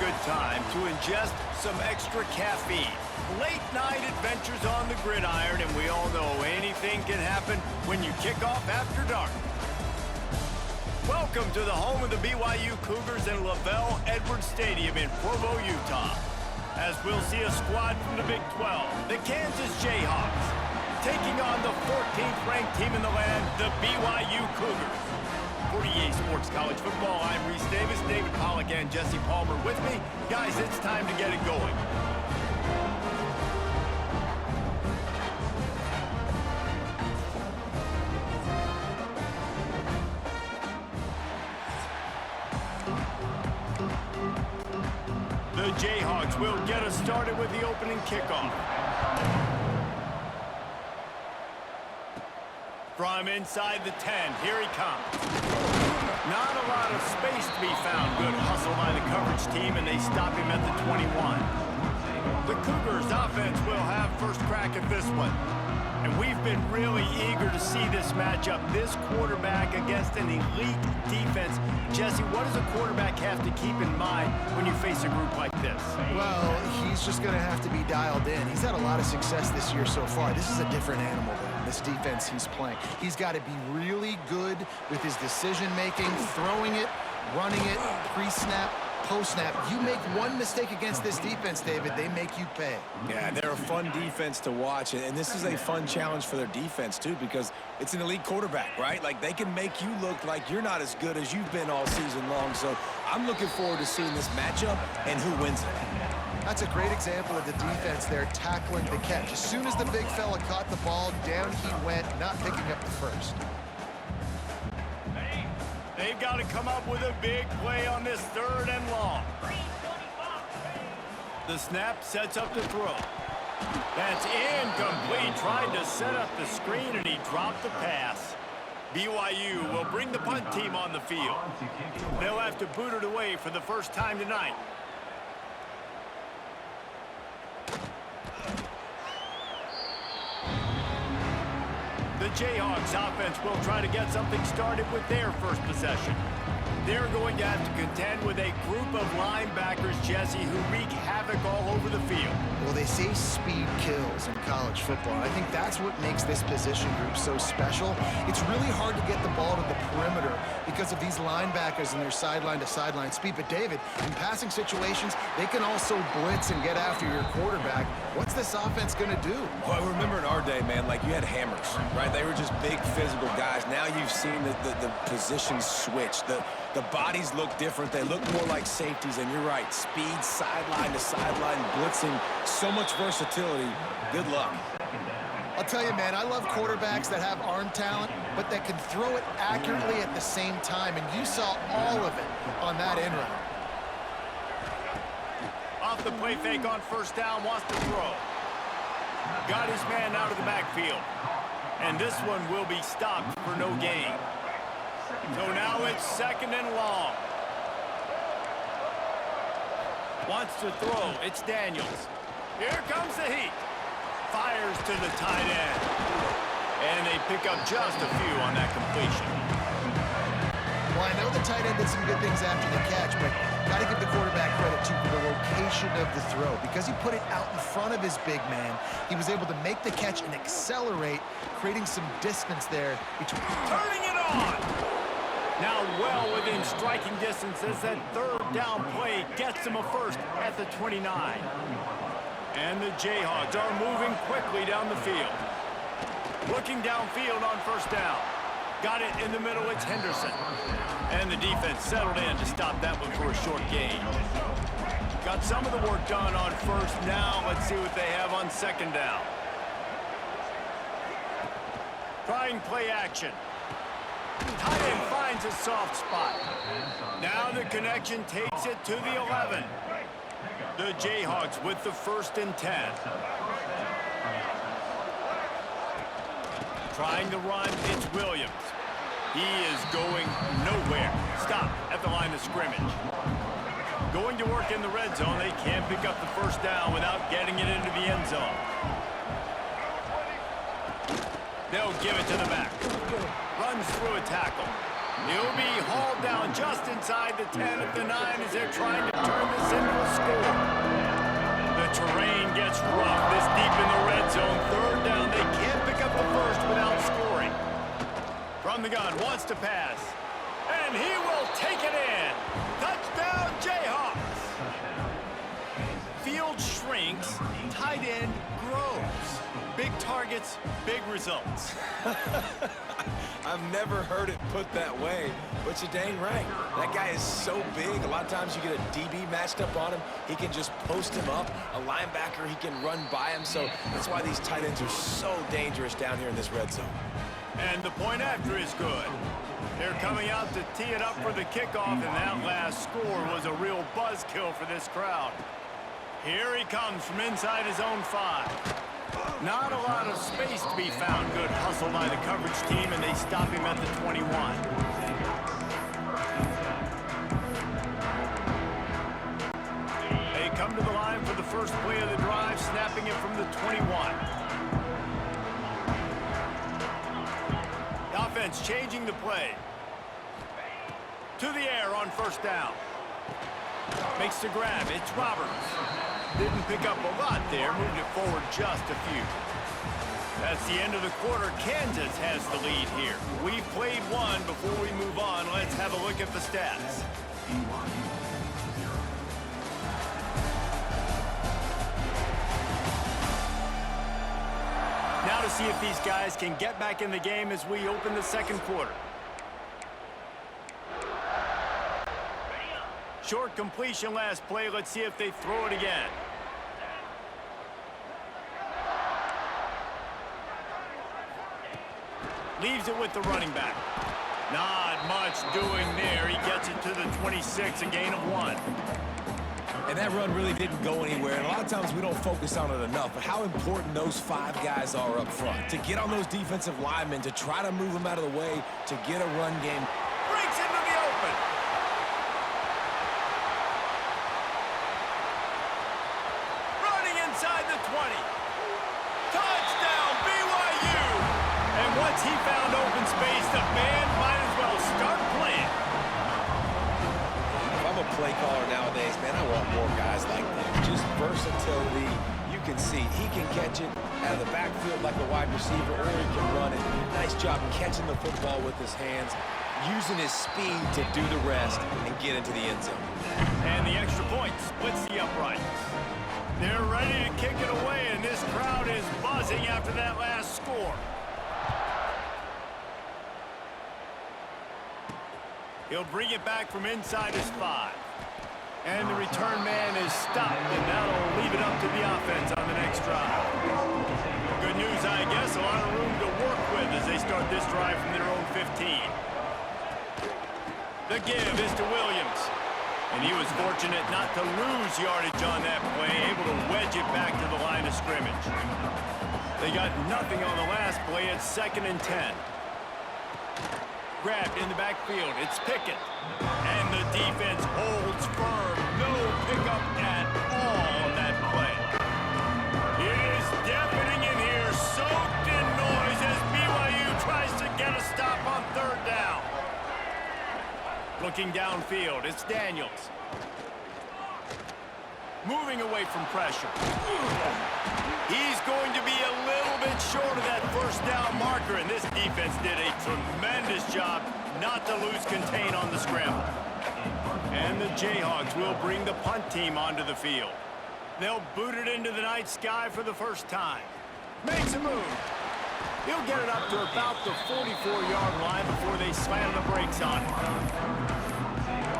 good time to ingest some extra caffeine. Late night adventures on the gridiron, and we all know anything can happen when you kick off after dark. Welcome to the home of the BYU Cougars in Lavelle Edwards Stadium in Provo, Utah. As we'll see a squad from the Big 12, the Kansas Jayhawks, taking on the 14th ranked team in the land, the BYU Cougars. For EA Sports College Football, I'm Reese Davis, David Pollack, and Jesse Palmer with me. Guys, it's time to get it going. The Jayhawks will get us started with the opening kickoff. From inside the 10, here he comes. Not a lot of space to be found. Good hustle by the coverage team, and they stop him at the 21. The Cougars offense will have first crack at this one. And we've been really eager to see this matchup. This quarterback against an elite defense. Jesse, what does a quarterback have to keep in mind when you face a group like this? Well, he's just going to have to be dialed in. He's had a lot of success this year so far. This is a different animal than this defense he's playing. He's got to be really good with his decision-making, throwing it, running it, pre-snap, post-snap. You make one mistake against this defense, David, they make you pay. Yeah, they're a fun defense to watch, and this is a fun challenge for their defense, too, because it's an elite quarterback, right? Like, they can make you look like you're not as good as you've been all season long, so I'm looking forward to seeing this matchup and who wins it. That's a great example of the defense there tackling the catch. As soon as the big fella caught the ball, down he went, not picking up the first. They've got to come up with a big play on this 3rd and long. The snap sets up the throw. That's incomplete. Tried to set up the screen, and he dropped the pass. BYU will bring the punt team on the field. They'll have to boot it away for the first time tonight. The Jayhawks offense will try to get something started with their first possession. They're going to have to contend with a group of linebackers, Jesse, who wreak havoc all over the field. Well, they say speed kills in college football, and I think that's what makes this position group so special. It's really hard to get the ball to the perimeter because of these linebackers and their sideline-to-sideline speed. But, David, in passing situations, they can also blitz and get after your quarterback. What's this offense going to do? Well, remember in our day, man, like you had hammers, right? They were just big physical guys. Now you've seen the positions switch. The bodies look different. They look more like safeties, and you're right. Speed, sideline to sideline, blitzing, so much versatility. Good luck. I'll tell you, man, I love quarterbacks that have arm talent, but that can throw it accurately at the same time, and you saw all of it on that end route. Off the play fake on first down, wants to throw. Got his man out of the backfield. And this one will be stopped for no gain. So now it's 2nd and long. Wants to throw. It's Daniels. Here comes the heat. Fires to the tight end. And they pick up just a few on that completion. Well, I know the tight end did some good things after the catch, but got to give the quarterback credit, too, for the location of the throw. Because he put it out in front of his big man, he was able to make the catch and accelerate, creating some distance there between. Turning it on! Now well within striking distance as that 3rd down play gets him a first at the 29. And the Jayhawks are moving quickly down the field. Looking downfield on first down. Got it in the middle, it's Henderson. And the defense settled in to stop that one for a short gain. Got some of the work done on first. Now let's see what they have on 2nd down. Trying play action. Tight end finds a soft spot. Now the connection takes it to the 11. The Jayhawks with the 1st and 10. Trying to run, it's Williams. He is going nowhere. Stop at the line of scrimmage. Going to work in the red zone. They can't pick up the first down without getting it into the end zone. They'll give it to the back. Runs through a tackle. He'll be hauled down just inside the 10 at the 9 as they're trying to turn this into a the gun, wants to pass. And he will take it in. Touchdown, Jayhawks. Field shrinks, tight end grows. Big targets, big results. I've never heard it put that way, but you're dang right. That guy is so big. A lot of times you get a DB matched up on him. He can just post him up. A linebacker, he can run by him. So that's why these tight ends are so dangerous down here in this red zone. And the point after is good. They're coming out to tee it up for the kickoff, and that last score was a real buzzkill for this crowd. Here he comes from inside his own 5. Not a lot of space to be found. Good hustle by the coverage team, and they stop him at the 21. They come to the line for the first play of the drive, snapping it from the 21. The offense changing the play. To the air on first down. Makes the grab. It's Roberts. Didn't pick up a lot there. Moved it forward just a few. That's the end of the quarter. Kansas has the lead here. We've played one. Before we move on, let's have a look at the stats. Now to see if these guys can get back in the game as we open the second quarter. Short completion last play. Let's see if they throw it again. Leaves it with the running back. Not much doing there. He gets it to the 26, a gain of 1. And that run really didn't go anywhere. And a lot of times we don't focus on it enough, but how important those 5 guys are up front. To get on those defensive linemen, to try to move them out of the way, to get a run game. Breaks into the open. Running inside the 20. Touchdown, BYU. And once he found open space, the band might as well start playing. If I'm a play caller nowadays, man, I want more guys like that. Just versatility. You can see he can catch it out of the backfield like a wide receiver, or he can run it. Nice job catching the football with his hands, using his speed to do the rest and get into the end zone. And the extra point splits the uprights. They're ready to kick it away, and this crowd is buzzing after that last score. He'll bring it back from inside his 5. And the return man is stopped, and that'll leave it up to the offense on the next drive. Good news, I guess. A lot of room to work with as they start this drive from their own 15. The give is to Williams. And he was fortunate not to lose yardage on that play, able to wedge it back to the line of scrimmage. They got nothing on the last play. It's 2nd and 10. Grabbed in the backfield. It's Pickett. And the defense holds firm. No pickup at all on that play. It is deafening in here, soaked in noise as BYU tries to get a stop on 3rd down. Looking downfield, it's Daniels. Moving away from pressure. He's going to be a little bit short of that first down marker, and this defense did a tremendous job not to lose contain on the scramble. And the Jayhawks will bring the punt team onto the field. They'll boot it into the night sky for the first time. Makes a move. He'll get it up to about the 44-yard line before they slam the brakes on it.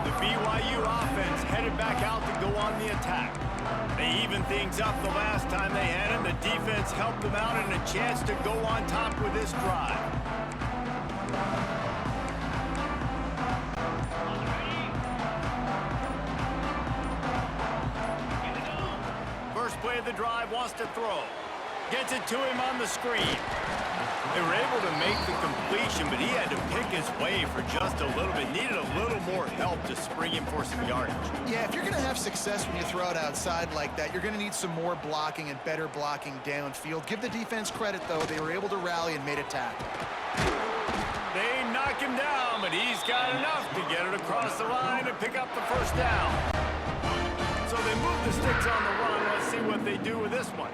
The BYU offense headed back out to go on the attack. They evened things up the last time they had him. The defense helped them out and a chance to go on top with this drive. First play of the drive, wants to throw. Gets it to him on the screen. They were able to make the completion, but he had to pick his way for just a little bit. Needed a little more help to spring him for some yardage. Yeah, if you're going to have success when you throw it outside like that, you're going to need some more blocking and better blocking downfield. Give the defense credit, though. They were able to rally and made a tackle. They knock him down, but he's got enough to get it across the line and pick up the first down. So they move the sticks on the run. Let's see what they do with this one.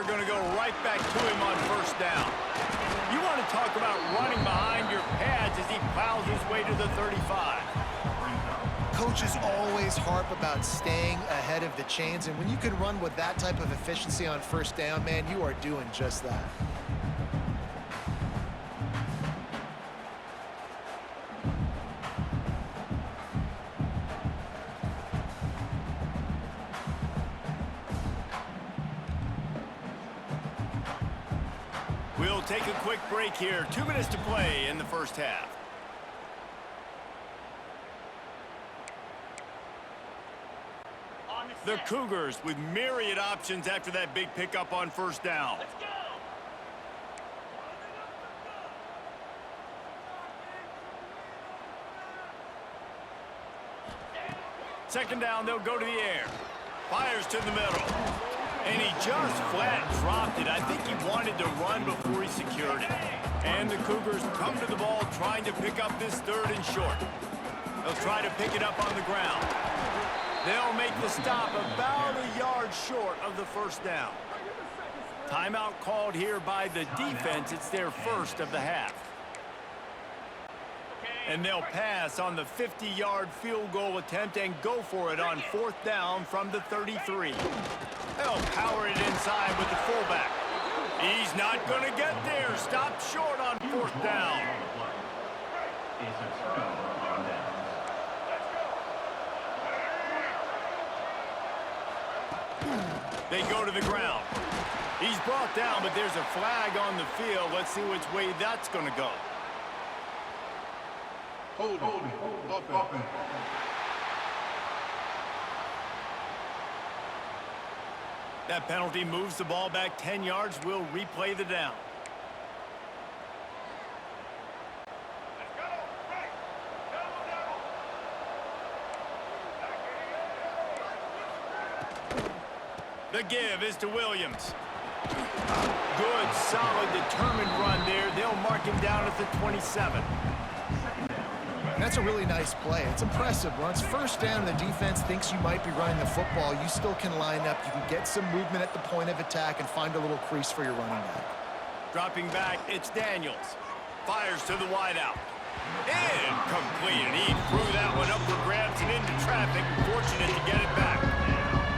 they're going to go right back to him on first down. You want to talk about running behind your pads as he plows his way to the 35. Coaches always harp about staying ahead of the chains, and when you can run with that type of efficiency on first down, man, you are doing just that. We'll take a quick break here. 2 minutes to play in the first half. The Cougars with myriad options after that big pickup on first down. Let's go. Second down, they'll go to the air. Fires to the middle. And he just flat dropped it. I think he wanted to run before he secured it. And the Cougars come to the ball trying to pick up this third and short. They'll try to pick it up on the ground. They'll make the stop about a yard short of the first down. Timeout called here by the defense. It's their first of the half. And they'll pass on the 50-yard field goal attempt and go for it on fourth down from the 33. They'll power it inside with the fullback. He's not going to get there. Stopped short on fourth down. They go to the ground. He's brought down, but there's a flag on the field. Let's see which way that's going to go. Hold offense. That penalty moves the ball back 10 yards. We'll replay the down. The give is to Williams. Good, solid, determined run there. They'll mark him down at the 27. That's a really nice play. It's impressive. Once first down, the defense thinks you might be running the football. You still can line up. You can get some movement at the point of attack and find a little crease for your running back. Dropping back, it's Daniels. Fires to the wideout. Incomplete. And he threw that one up for grabs and into traffic. Fortunate to get it back.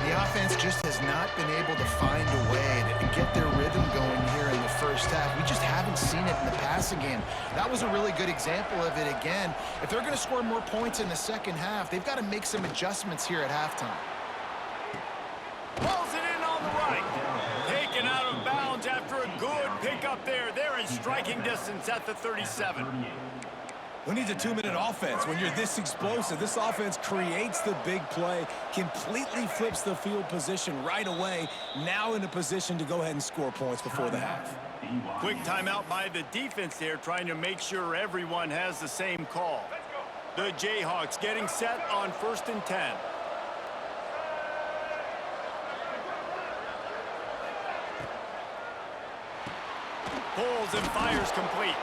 The offense just has not been able to find a way to get their rhythm going here in the first half. We just haven't seen it in the passing game. That was a really good example of it again. If they're going to score more points in the second half, they've got to make some adjustments here at halftime. Pulls it in on the right. Taken out of bounds after a good pickup there. They're in striking distance at the 37. Who needs a 2-minute offense when you're this explosive? This offense creates the big play, completely flips the field position right away, now in a position to go ahead and score points before the half. Quick timeout by the defense there, trying to make sure everyone has the same call. The Jayhawks getting set on 1st and 10. Pulls and fires complete.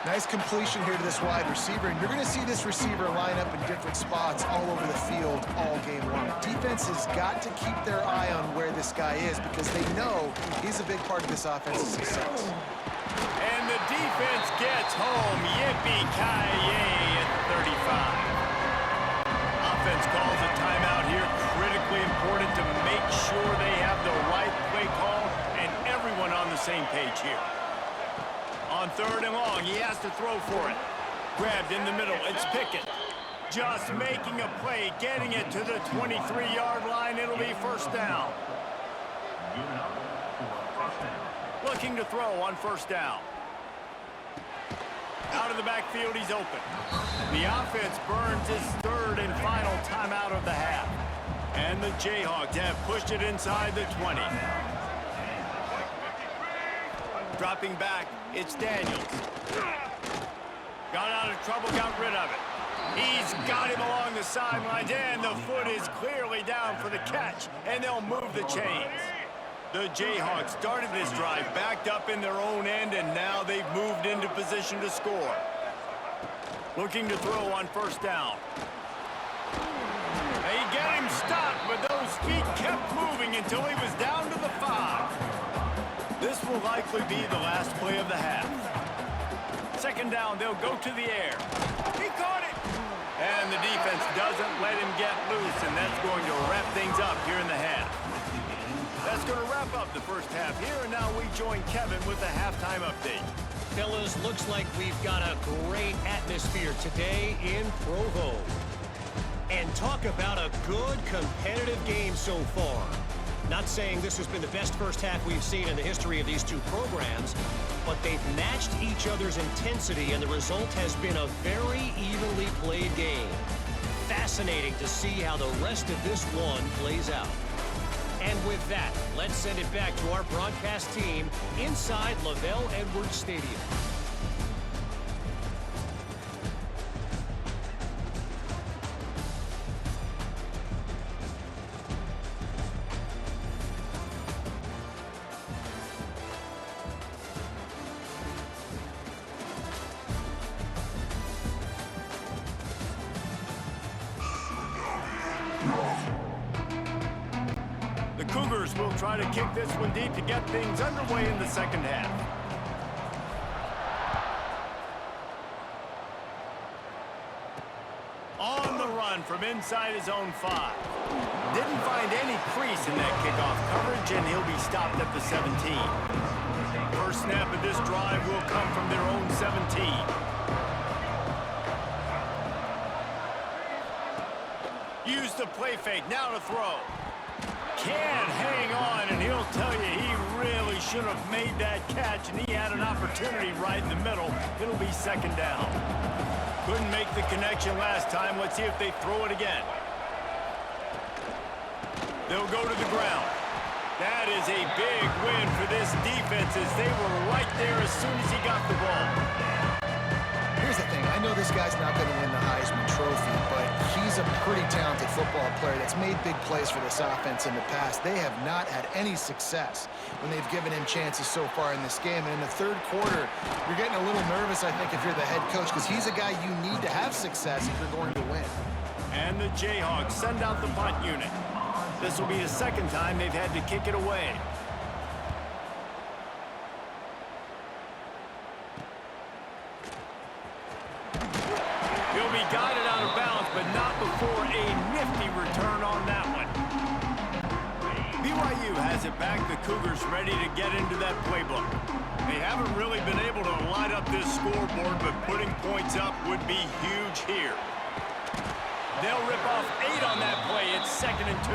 Nice completion here to this wide receiver, and you're going to see this receiver line up in different spots all over the field all game long. Defense has got to keep their eye on where this guy is because they know he's a big part of this offense's success. And the defense gets home. Yippee-ki-yay at 35. Offense calls a timeout here. Critically important to make sure they have the right play call and everyone on the same page here. On 3rd and long, he has to throw for it. Grabbed in the middle, it's Pickett. Just making a play, getting it to the 23-yard line. It'll be first down. Looking to throw on first down. Out of the backfield, he's open. The offense burns his 3rd and final timeout of the half. And the Jayhawks have pushed it inside the 20. Dropping back, it's Daniels. Got out of trouble, got rid of it. He's got him along the sidelines, and the foot is clearly down for the catch, and they'll move the chains. The Jayhawks started this drive, backed up in their own end, and now they've moved into position to score. Looking to throw on first down. They get him stopped, but but those feet kept moving until he was down to the 5. This will likely be the last play of the half. Second down, they'll go to the air. He caught it! And the defense doesn't let him get loose, and that's going to wrap things up here in the half. That's going to wrap up the first half here, and now we join Kevin with the halftime update. Fellas, looks like we've got a great atmosphere today in Provo. And talk about a good competitive game so far. Not saying this has been the best first half we've seen in the history of these two programs, but they've matched each other's intensity, and the result has been a very evenly played game. Fascinating to see how the rest of this one plays out. And with that, let's send it back to our broadcast team inside Lavelle Edwards Stadium. The Cougars will try to kick this one deep to get things underway in the second half. On the run from inside his own 5. Didn't find any crease in that kickoff coverage, and he'll be stopped at the 17. First snap of this drive will come from their own 17. Use the play fake, now to throw. Can't hang on, and he'll tell you he really should have made that catch, and he had an opportunity right in the middle. It'll be second down. Couldn't make the connection last time. Let's see if they throw it again. They'll go to the ground. That is a big win for this defense, as they were right there as soon as he got the ball. Here's the thing. I know this guy's not going to win the Heisman Trophy, but he's a pretty talented football player that's made big plays for this offense in the past. They have not had any success when they've given him chances so far in this game. And in the third quarter, you're getting a little nervous, I think, if you're the head coach, because he's a guy you need to have success if you're going to win. And the Jayhawks send out the punt unit. This will be the second time they've had to kick it away. He'll be guided out of bounds, but not before a nifty return on that one. BYU has it back. The Cougars ready to get into that playbook. They haven't really been able to light up this scoreboard, but putting points up would be huge here. They'll rip off 8 on that play. It's 2nd and 2.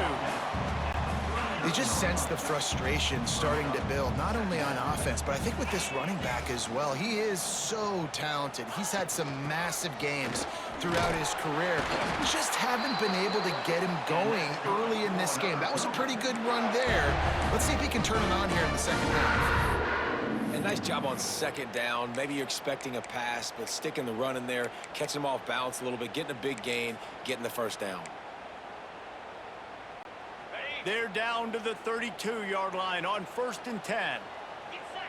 They just sense the frustration starting to build, not only on offense, but I think with this running back as well. He is so talented. He's had some massive games throughout his career. We just haven't been able to get him going early in this game. That was a pretty good run there. Let's see if he can turn it on here in the second half. And nice job on second down. Maybe you're expecting a pass, but sticking the run in there, catching him off balance a little bit, getting a big gain, getting the first down. They're down to the 32-yard line on 1st and 10. Get set.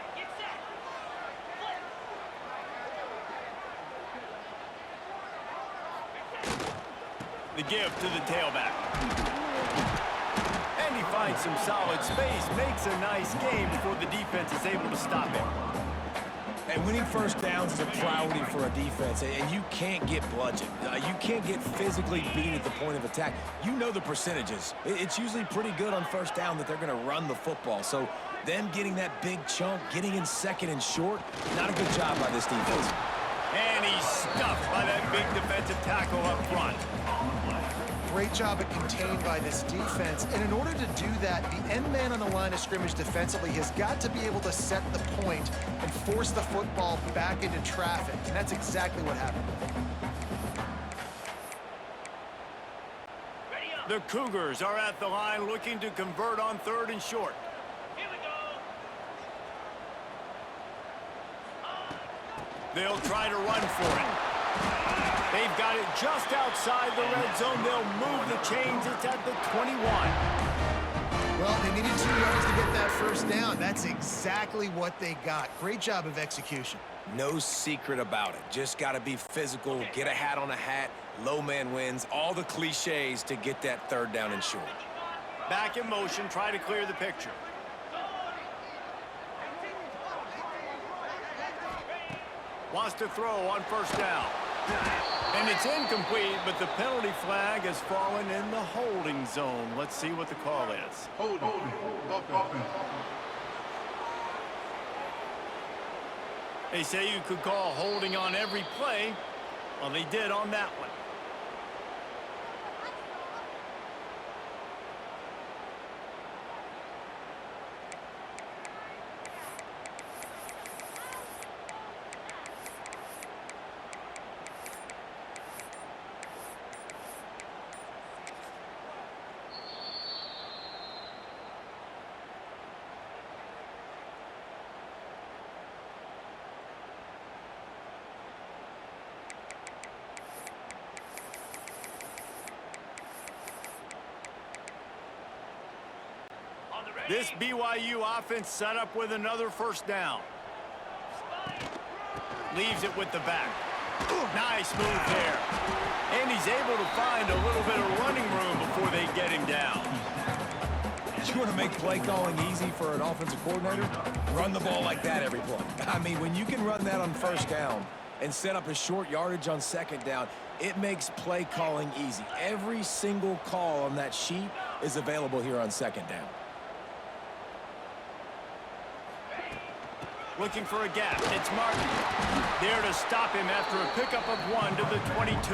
The give to the tailback. And he finds some solid space, makes a nice game before the defense is able to stop him. And winning first downs is a priority for a defense, and you can't get bludgeoned. You can't get physically beaten at the point of attack. You know the percentages. It's usually pretty good on first down that they're going to run the football. So them getting that big chunk, getting in second and short, not a good job by this defense. And he's stuffed by that big defensive tackle up front. Great job at contained by this defense. And in order to do that, the end man on the line of scrimmage defensively has got to be able to set the point and force the football back into traffic. And that's exactly what happened. The Cougars are at the line looking to convert on 3rd and short. Here we go. They'll try to run for it. They've got it just outside the red zone. They'll move the chains. It's at the 21. Well, they needed 2 yards to get that first down. That's exactly what they got. Great job of execution. No secret about it. Just got to be physical, get a hat on a hat, low man wins, all the cliches to get that 3rd down and short. Back in motion, try to clear the picture. Wants to throw on first down. And it's incomplete, but the penalty flag has fallen in the holding zone. Let's see what the call is. Holding. Offense. They say you could call holding on every play. Well, they did on that one. This BYU offense set up with another first down. Leaves it with the back. Nice move there. And he's able to find a little bit of running room before they get him down. You want to make play calling easy for an offensive coordinator? Run the ball like that every play. I mean, when you can run that on first down and set up a short yardage on second down, it makes play calling easy. Every single call on that sheet is available here on second down. Looking for a gap. It's Martin. There to stop him after a pickup of 1 to the 22.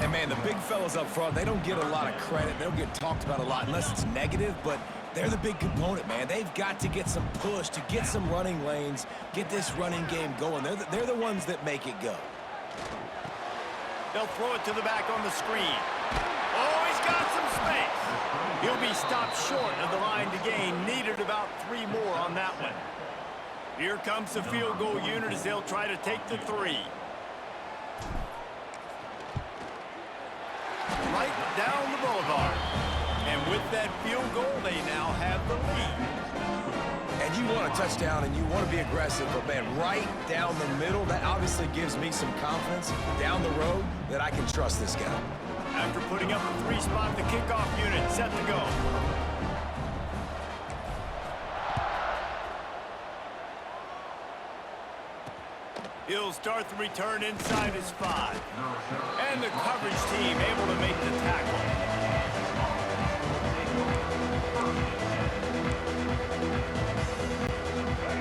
And, man, the big fellas up front, they don't get a lot of credit. They don't get talked about a lot unless it's negative, but they're the big component, man. They've got to get some push, to get some running lanes, get this running game going. They're the ones that make it go. They'll throw it to the back on the screen. Oh, he's got some space. He'll be stopped short of the line to gain. Needed about 3 more on that one. Here comes the field goal unit as they'll try to take the 3. Right down the boulevard. And with that field goal, they now have the lead. And you want a touchdown and you want to be aggressive, but, man, right down the middle, that obviously gives me some confidence down the road that I can trust this guy. After putting up a 3-spot, the kickoff unit set to go. He'll start the return inside his 5. And the coverage team able to make the tackle.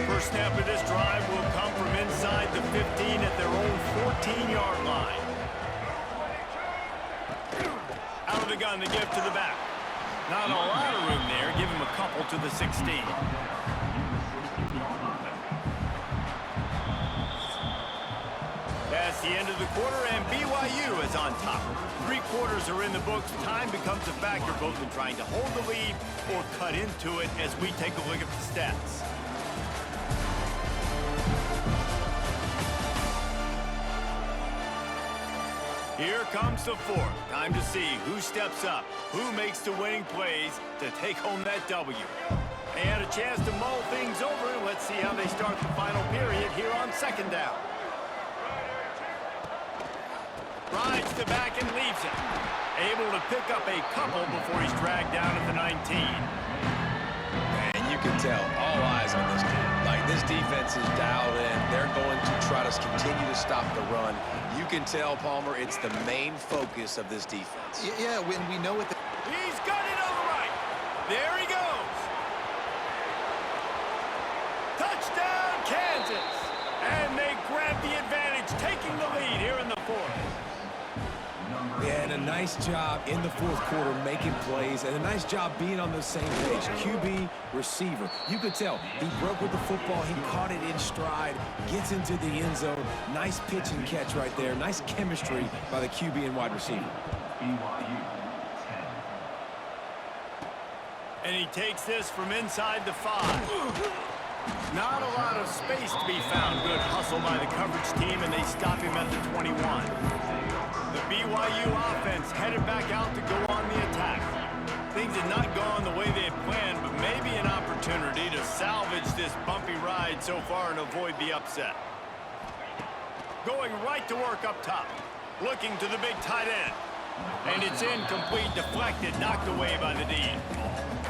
First snap of this drive will come from inside the 15 at their own 14-yard line. Out of the gun to give to the back. Not a lot of room there. Give him a couple to the 16. That's the end of the quarter, and BYU is on top. 3 quarters are in the books. Time becomes a factor both in trying to hold the lead or cut into it as we take a look at the stats. Here comes the 4th. Time to see who steps up, who makes the winning plays to take home that W. They had a chance to mull things over. Let's see how they start the final period here on second down. Rides the back and leaves it. Able to pick up a couple before he's dragged down at the 19. And you can tell all eyes on this team. Like, this defense is dialed in. They're going to try to continue to stop the run. You can tell, Palmer, it's the main focus of this defense. Yeah, when we know what the... He's got it on the right. There he goes. Touchdown, Kansas. And they grab the advantage, taking the lead here in the 4th. Yeah, and a nice job in the 4th quarter making plays, and a nice job being on the same page. QB, receiver. You could tell he broke with the football. He caught it in stride, gets into the end zone. Nice pitch and catch right there. Nice chemistry by the QB and wide receiver. And he takes this from inside the 5. Not a lot of space to be found. Good hustle by the coverage team, and they stop him at the 21. The BYU offense headed back out to go on the attack. Things had not gone the way they had planned, but maybe an opportunity to salvage this bumpy ride so far and avoid the upset. Going right to work up top. Looking to the big tight end. And it's incomplete, deflected, knocked away by the D.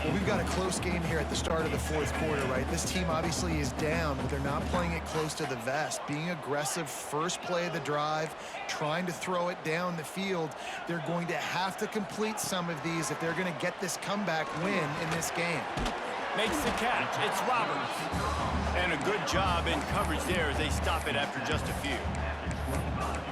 Well, we've got a close game here at the start of the fourth quarter, right? This team obviously is down, but they're not playing it close to the vest. Being aggressive, first play of the drive, trying to throw it down the field. They're going to have to complete some of these if they're going to get this comeback win in this game. Makes the catch. It's Roberts. And a good job in coverage there as they stop it after just a few.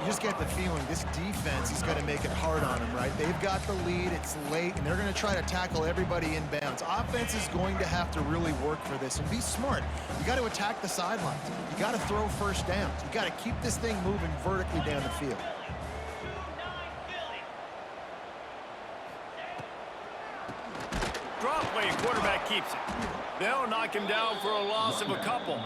You just get the feeling this defense is going to make it hard on them, right? They've got the lead, it's late, and they're going to try to tackle everybody inbounds. Offense is going to have to really work for this and be smart. You got to attack the sidelines. You got to throw first downs. You got to keep this thing moving vertically down the field. Draw play, quarterback keeps it. They'll knock him down for a loss of a couple.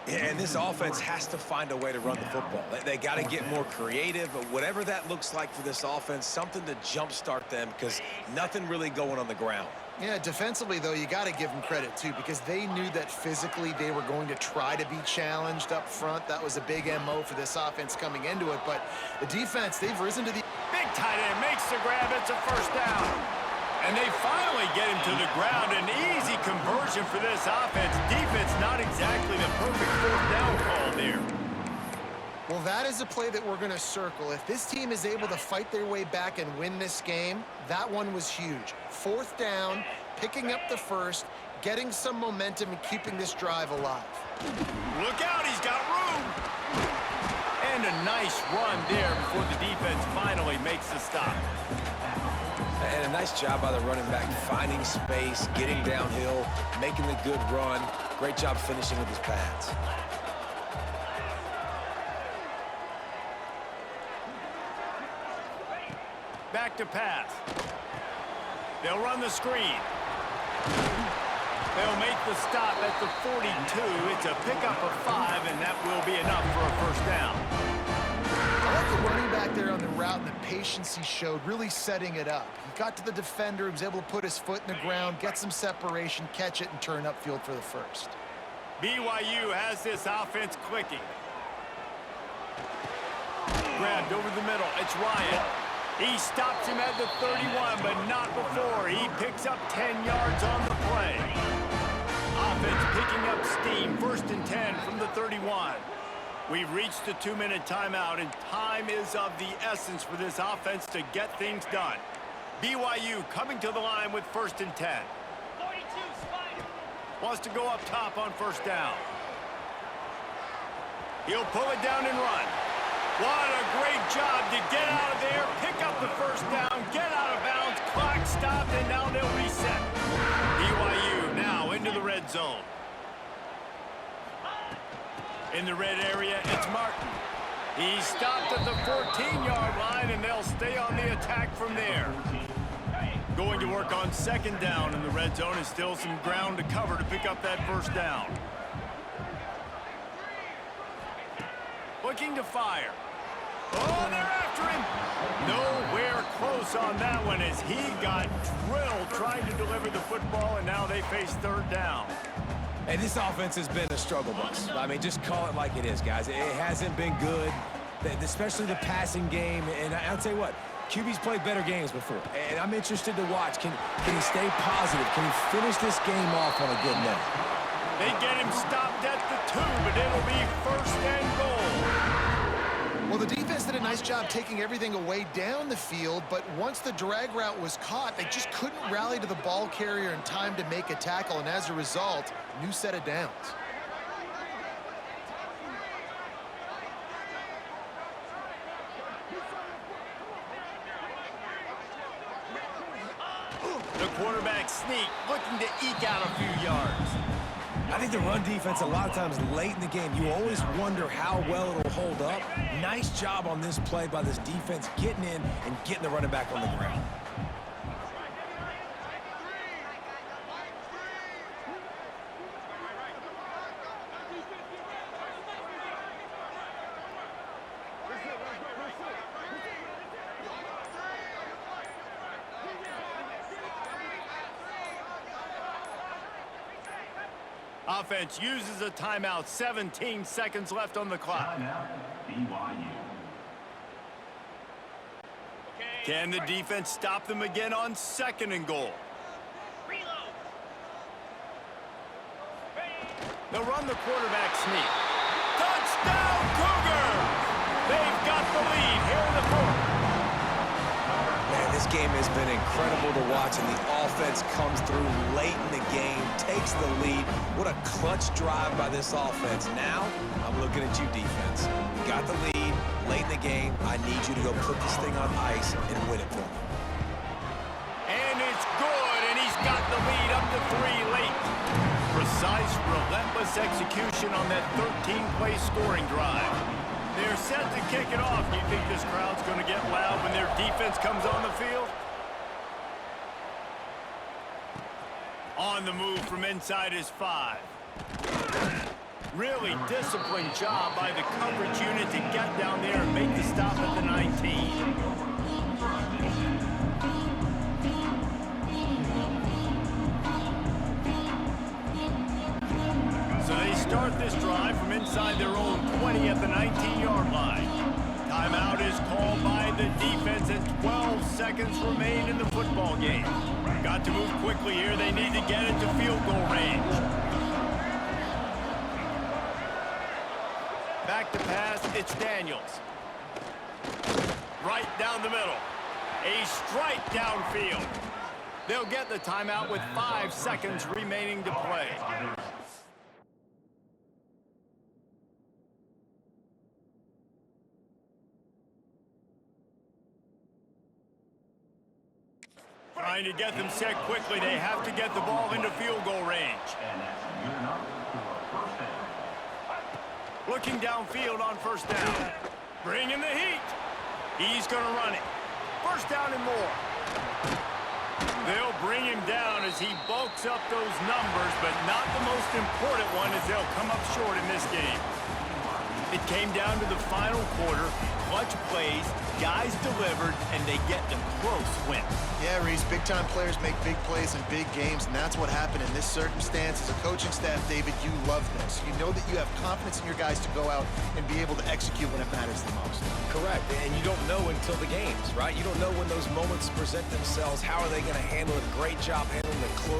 Yeah, and this offense has to find a way to run the football. They got to get more creative, but whatever that looks like for this offense, something to jumpstart them because nothing really going on the ground. Yeah, defensively, though, you got to give them credit, too, because they knew that physically they were going to try to be challenged up front. That was a big MO for this offense coming into it, but the defense, they've risen to the... Big tight end makes the grab. It's a first down. And they finally get him to the ground. An easy conversion for this offense. Defense not exactly the perfect fourth down call there. Well, that is a play that we're going to circle. If this team is able to fight their way back and win this game, that one was huge. Fourth down, picking up the first, getting some momentum and keeping this drive alive. Look out, he's got room. And a nice run there before the defense finally makes the stop. And a nice job by the running back, finding space, getting downhill, making the good run. Great job finishing with his pads. Back to pass. They'll run the screen. They'll make the stop at the 42. It's a pickup of 5, and that will be enough for a first down. I like the running back there on the route and the patience he showed, really setting it up. He got to the defender, he was able to put his foot in the ground, get some separation, catch it, and turn upfield for the first. BYU has this offense clicking. Grabbed over the middle. It's Ryan. He stops him at the 31, but not before. He picks up 10 yards on the play. Offense picking up steam. 1st and 10 from the 31. We've reached the 2-minute timeout, and time is of the essence for this offense to get things done. BYU coming to the line with 1st and 10. 42, Spider. Wants to go up top on first down. He'll pull it down and run. What a great job to get out of there, pick up the first down, get out of bounds, clock stopped, and now they'll reset. BYU now into the red zone. In the red area, it's Martin. He stopped at the 14-yard line, and they'll stay on the attack from there. Going to work on 2nd down in the red zone, and still some ground to cover to pick up that first down. Looking to fire. Oh, they're after him. Nowhere close on that one as he got drilled trying to deliver the football, and now they face 3rd down. And this offense has been a struggle bus. I mean, just call it like it is, guys. It hasn't been good, especially the passing game. And I'll tell you what, QB's played better games before. And I'm interested to watch. Can he stay positive? Can he finish this game off on a good note? They get him stopped at the 2, but it'll be 1st and goal. Well, the defense did a nice job taking everything away down the field, but once the drag route was caught, they just couldn't rally to the ball carrier in time to make a tackle, and as a result, new set of downs. The quarterback sneak, looking to eke out a few yards. I think the run defense, a lot of times late in the game, you always wonder how well it'll hold up. Nice job on this play by this defense getting in and getting the running back on the ground. Offense uses a timeout. 17 seconds left on the clock. BYU. Okay, Can the defense stop them again on 2nd and goal? Reload. They'll run the quarterback sneak. Touchdown, Cougars! They've got the lead here in the 4th. Man, this game has been incredible to watch, and the offense comes through late in the game, takes the lead. What a clutch drive by this offense. Now, I'm looking at you, defense. You got the lead late in the game. I need you to go put this thing on ice and win it for me. And it's good, and he's got the lead up to 3 late. Precise, relentless execution on that 13-play scoring drive. They're set to kick it off. Do you think this crowd's going to get loud when their defense comes on the field? On the move from inside his 5. Really disciplined job by the coverage unit to get down there and make the stop at the 19. So they start this drive from inside their own 20 at the 19-yard line. Timeout is called by the defense and 12 seconds remain in the football game. Got to move quickly here. They need to get into field goal range. Back to pass, it's Daniels. Right down the middle. A strike downfield. They'll get the timeout with 5 seconds remaining to play. Trying to get them set quickly. They have to get the ball into field goal range. Looking downfield on 1st down. Bring in the heat. He's going to run it. 1st down and more. They'll bring him down as he bulks up those numbers, but not the most important one as they'll come up short in this game. It came down to the final quarter. Clutch plays, guys delivered, and they get the close win. Yeah, Reese, big-time players make big plays in big games, and that's what happened in this circumstance. As a coaching staff, David, you love this. You know that you have confidence in your guys to go out and be able to execute when it matters the most. Correct, and you don't know until the games, right? You don't know when those moments present themselves. How are they going to handle it? Great job handling the close.